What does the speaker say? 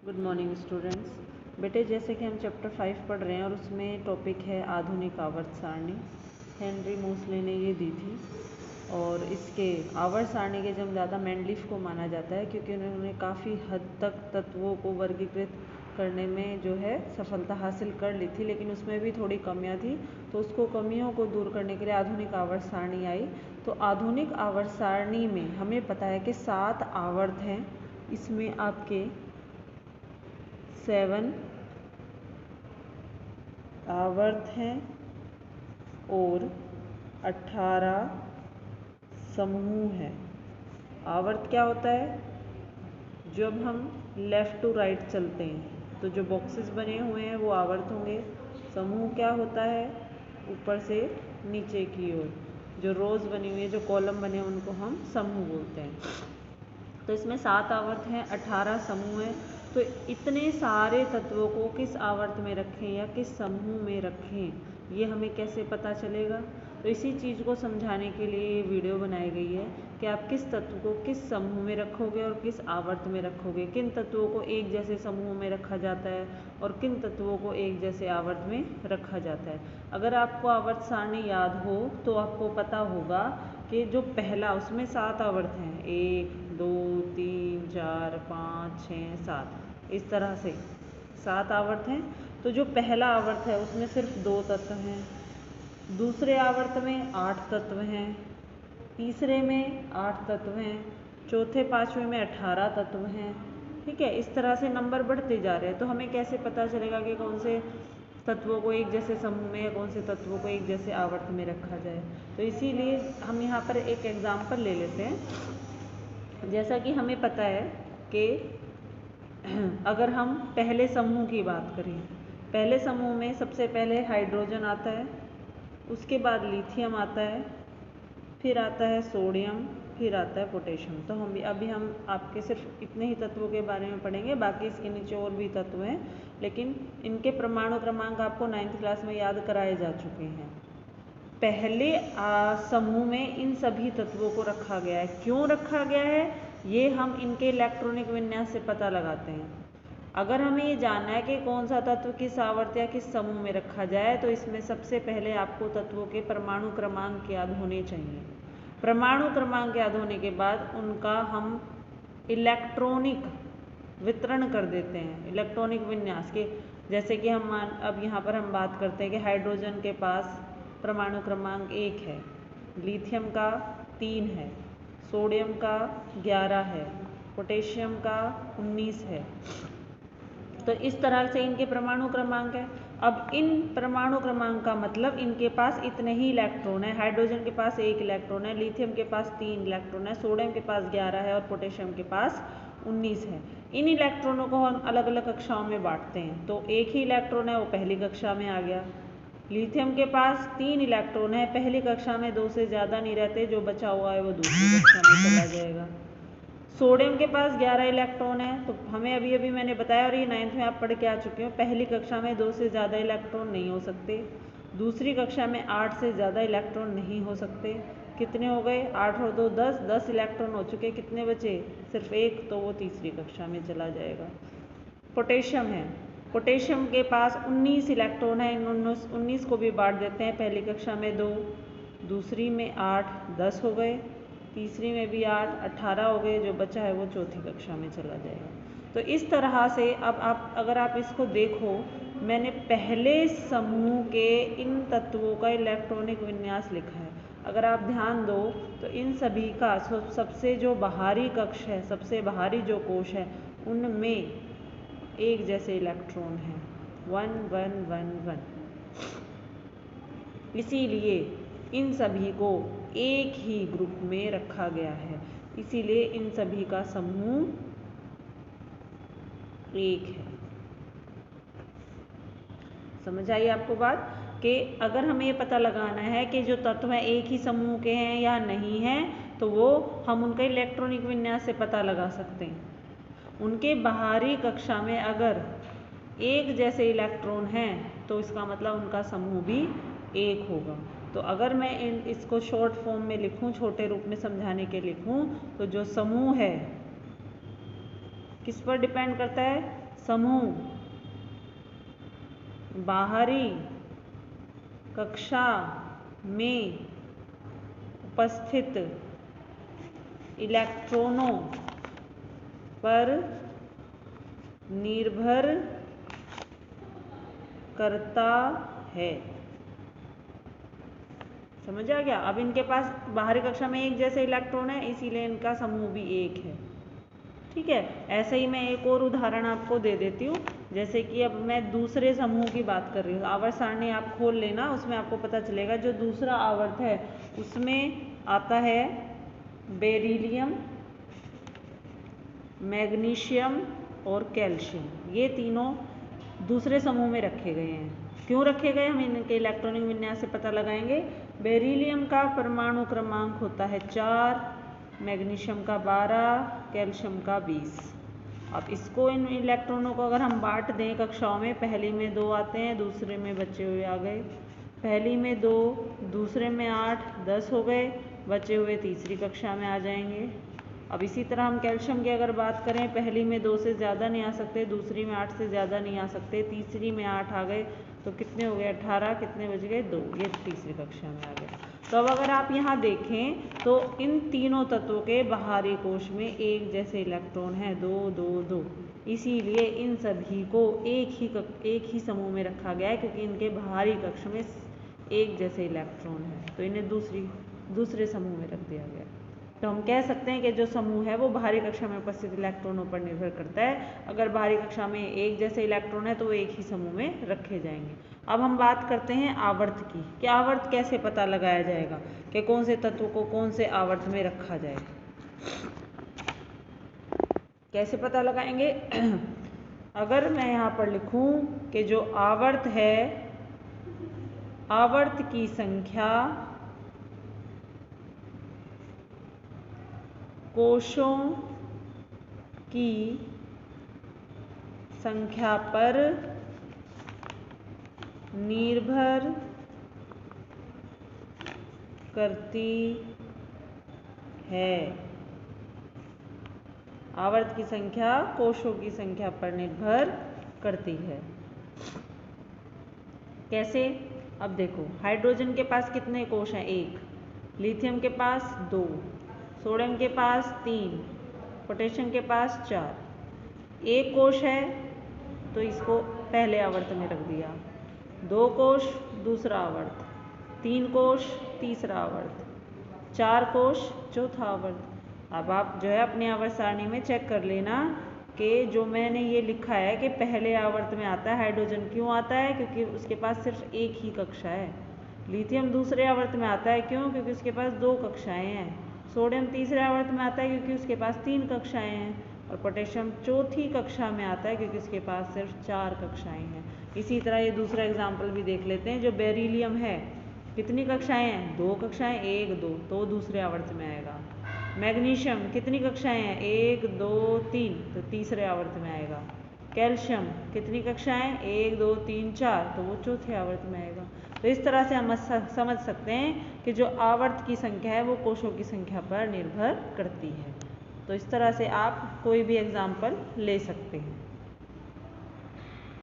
Good morning students. बेटे जैसे कि हम चैप्टर 5 पढ़ रहे हैं और उसमें टॉपिक है आधुनिक आवर्त सारणी। हेनरी मोसले ने ये दी थी और इसके आवर्त सारणी के जब ज़्यादा मेंडलीफ को माना जाता है क्योंकि उन्होंने काफ़ी हद तक तत्वों को वर्गीकृत करने में जो है सफलता हासिल कर ली थी, लेकिन उसमें भी थोड़ी कमियां थी। तो उसको कमियों को दूर करने के लिए आधुनिक आवर्त सारणी आई। तो आधुनिक आवर्त सारणी में हमें पता है कि 7 आवर्त हैं। इसमें आपके 7 आवर्त हैं और 18 समूह हैं। आवर्त क्या होता है? जब हम लेफ़्ट टू राइट चलते हैं तो जो बॉक्सेस बने हुए हैं वो आवर्त होंगे। समूह क्या होता है? ऊपर से नीचे की ओर जो रोज़ बनी हुई है, जो कॉलम बने हैं, उनको हम समूह बोलते हैं। तो इसमें 7 आवर्त हैं, 18 समूह हैं। तो इतने सारे तत्वों को किस आवर्त में रखें या किस समूह में रखें, ये हमें कैसे पता चलेगा? तो इसी चीज़ को समझाने के लिए ये वीडियो बनाई गई है कि आप किस तत्व को किस समूह में रखोगे और किस आवर्त में रखोगे, किन तत्वों को एक जैसे समूह में रखा जाता है और किन तत्वों को एक जैसे आवर्त में रखा जाता है। अगर आपको आवर्त सारणी याद हो तो आपको पता होगा कि जो पहला, उसमें 7 आवर्त हैं, 1 2 3 4 5 6 7, इस तरह से 7 आवर्त हैं। तो जो पहला आवर्त है उसमें सिर्फ 2 तत्व हैं, दूसरे आवर्त में 8 तत्व हैं, तीसरे में 8 तत्व हैं, चौथे पाँचवें में 18 तत्व हैं। ठीक है, इस तरह से नंबर बढ़ते जा रहे हैं। तो हमें कैसे पता चलेगा कि कौन से तत्वों को एक जैसे समूह में या कौन से तत्वों को एक जैसे आवर्त में रखा जाए? तो इसीलिए हम यहाँ पर एक एग्जाम्पल ले लेते हैं। जैसा कि हमें पता है कि अगर हम पहले समूह की बात करें, पहले समूह में सबसे पहले हाइड्रोजन आता है, उसके बाद लिथियम आता है, फिर आता है सोडियम, फिर आता है पोटेशियम। तो अभी हम आपके सिर्फ इतने ही तत्वों के बारे में पढ़ेंगे, बाकी इसके नीचे और भी तत्व हैं, लेकिन इनके परमाणु क्रमांक आपको 9th क्लास में याद कराए जा चुके हैं। पहले समूह में इन सभी तत्वों को रखा गया है। क्यों रखा गया है, ये हम इनके इलेक्ट्रॉनिक विन्यास से पता लगाते हैं। अगर हमें ये जानना है कि कौन सा तत्व किस आवर्त या किस समूह में रखा जाए, तो इसमें सबसे पहले आपको तत्वों के परमाणु क्रमांक याद होने चाहिए। परमाणु क्रमांक याद होने के बाद उनका हम इलेक्ट्रॉनिक वितरण कर देते हैं, इलेक्ट्रॉनिक विन्यास के। जैसे कि हम अब यहाँ पर हम बात करते हैं कि हाइड्रोजन के पास परमाणु क्रमांक 1 है, लिथियम का 3 है, सोडियम का 11 है, पोटेशियम का 19 है। तो इस तरह से इनके परमाणु क्रमांक है। अब इन परमाणु क्रमांक का मतलब इनके पास इतने ही इलेक्ट्रॉन है। हाइड्रोजन के पास 1 इलेक्ट्रॉन है, लिथियम के पास 3 इलेक्ट्रॉन है, सोडियम के पास 11 है और पोटेशियम के पास 19 है। इन इलेक्ट्रॉनों को हम अलग अलग कक्षाओं में बांटते हैं। तो एक ही इलेक्ट्रॉन है, वो पहली कक्षा में आ गया। लिथियम के पास 3 इलेक्ट्रॉन है, पहली कक्षा में 2 से ज़्यादा नहीं रहते, जो बचा हुआ है वो दूसरी कक्षा में चला जाएगा। सोडियम के पास 11 इलेक्ट्रॉन है, तो हमें अभी अभी मैंने बताया और ये 9th में आप पढ़ के आ चुके हो, पहली कक्षा में 2 से ज़्यादा इलेक्ट्रॉन नहीं हो सकते, दूसरी कक्षा में 8 से ज़्यादा इलेक्ट्रॉन नहीं हो सकते। कितने हो गए? 8 और 2 10, 10 इलेक्ट्रॉन हो चुके। कितने बचे? सिर्फ 1, तो वो तीसरी कक्षा में चला जाएगा। पोटेशियम है, पोटेशियम के पास 19 इलेक्ट्रॉन है, इन 19 को भी बांट देते हैं। पहली कक्षा में 2, दूसरी में 8, 10 हो गए, तीसरी में भी 8, 18 हो गए, जो बचा है वो चौथी कक्षा में चला जाएगा। तो इस तरह से अब आप अगर आप इसको देखो, मैंने पहले समूह के इन तत्वों का इलेक्ट्रॉनिक विन्यास लिखा है। अगर आप ध्यान दो तो इन सभी का सबसे जो बाहरी कक्ष है, सबसे बाहरी जो कोश है, उनमें एक जैसे इलेक्ट्रॉन हैं, 1 1 1 1। इसीलिए इन सभी को एक ही ग्रुप में रखा गया है, इसीलिए इन सभी का समूह 1 है। समझ आई आपको बात? कि अगर हमें ये पता लगाना है कि जो तत्व हैं एक ही समूह के हैं या नहीं हैं, तो वो हम उनका इलेक्ट्रॉनिक विन्यास से पता लगा सकते हैं। उनके बाहरी कक्षा में अगर एक जैसे इलेक्ट्रॉन हैं तो इसका मतलब उनका समूह भी 1 होगा। तो अगर मैं इसको शॉर्ट फॉर्म में लिखूं, छोटे रूप में समझाने के लिखूं, तो जो समूह है किस पर डिपेंड करता है? समूह बाहरी कक्षा में उपस्थित इलेक्ट्रॉनों पर निर्भर करता है। समझ आ गया? अब इनके पास बाहरी कक्षा में एक जैसे इलेक्ट्रॉन है, इसीलिए इनका समूह भी एक है। ठीक है, ऐसे ही मैं एक और उदाहरण आपको दे देती हूँ। जैसे कि अब मैं दूसरे समूह की बात कर रही हूँ। आवर्त सारणी आप खोल लेना, उसमें आपको पता चलेगा जो दूसरा आवर्त है उसमें आता है बेरिलियम, मैग्नीशियम और कैल्शियम। ये तीनों दूसरे समूह में रखे गए हैं। क्यों रखे गए, हम इनके इलेक्ट्रॉनिक विन्यास से पता लगाएंगे। बेरिलियम का परमाणु क्रमांक होता है 4, मैग्नीशियम का 12, कैल्शियम का 20। अब इसको, इन इलेक्ट्रॉनों को अगर हम बांट दें कक्षाओं में, पहली में 2 आते हैं, दूसरे में बचे हुए आ गए। पहली में 2, दूसरे में 8, 10 हो गए, बचे हुए तीसरी कक्षा में आ जाएंगे। अब इसी तरह हम कैल्शियम की अगर बात करें, पहली में 2 से ज़्यादा नहीं आ सकते, दूसरी में 8 से ज़्यादा नहीं आ सकते, तीसरी में 8 आ गए, तो कितने हो गए 18, कितने बच गए 2, ये तीसरी कक्षा में आ गए। तो अब अगर आप यहाँ देखें तो इन तीनों तत्वों के बाहरी कोश में एक जैसे इलेक्ट्रॉन है, 2 2 2। इसीलिए इन सभी को एक ही समूह में रखा गया है, क्योंकि इनके बाहरी कक्ष में एक जैसे इलेक्ट्रॉन है, तो इन्हें दूसरे समूह में रख दिया गया। तो हम कह सकते हैं कि जो समूह है वो बाहरी कक्षा में उपस्थित इलेक्ट्रॉनों पर निर्भर करता है। अगर बाहरी कक्षा में एक जैसे इलेक्ट्रॉन है तो वो एक ही समूह में रखे जाएंगे। अब हम बात करते हैं आवर्त की, कि आवर्त कैसे पता लगाया जाएगा, कि कौन से तत्व को कौन से आवर्त में रखा जाए। कैसे पता लगाएंगे? अगर मैं यहाँ पर लिखूं कि जो आवर्त है, आवर्त की संख्या कोशों की संख्या पर निर्भर करती है। आवर्त की संख्या कोशों की संख्या पर निर्भर करती है। कैसे? अब देखो, हाइड्रोजन के पास कितने कोश हैं? 1। लिथियम के पास 2, सोडियम के पास 3, पोटेशियम के पास 4। एक कोश है तो इसको पहले आवर्त में रख दिया, 2 कोश दूसरा आवर्त, 3 कोश तीसरा आवर्त, 4 कोश चौथा आवर्त। अब आप जो है अपनी आवर्त सारणी में चेक कर लेना कि जो मैंने ये लिखा है कि पहले आवर्त में आता है हाइड्रोजन, क्यों आता है? क्योंकि उसके पास सिर्फ एक ही कक्षा है। लिथियम दूसरे आवर्त में आता है, क्यों? क्योंकि उसके पास 2 कक्षाएं हैं। सोडियम तीसरे आवर्त में आता है क्योंकि उसके पास 3 कक्षाएं हैं। और पोटेशियम चौथी कक्षा में आता है क्योंकि उसके पास सिर्फ 4 कक्षाएं हैं। इसी तरह ये दूसरा एग्जाम्पल भी देख लेते हैं। जो बेरिलियम है, कितनी कक्षाएं हैं? 2 कक्षाएं, 1 2, तो दूसरे आवर्त में आएगा। मैग्नीशियम कितनी कक्षाएं हैं? 1 2 3, तो तीसरे आवर्त में आएगा। कैल्शियम कितनी कक्षाएं? 1 2 3 4, तो वो चौथे आवर्त में आएगा। तो इस तरह से हम समझ सकते हैं कि जो आवर्त की संख्या है वो कोशों की संख्या पर निर्भर करती है। तो इस तरह से आप कोई भी एग्जाम्पल ले सकते हैं।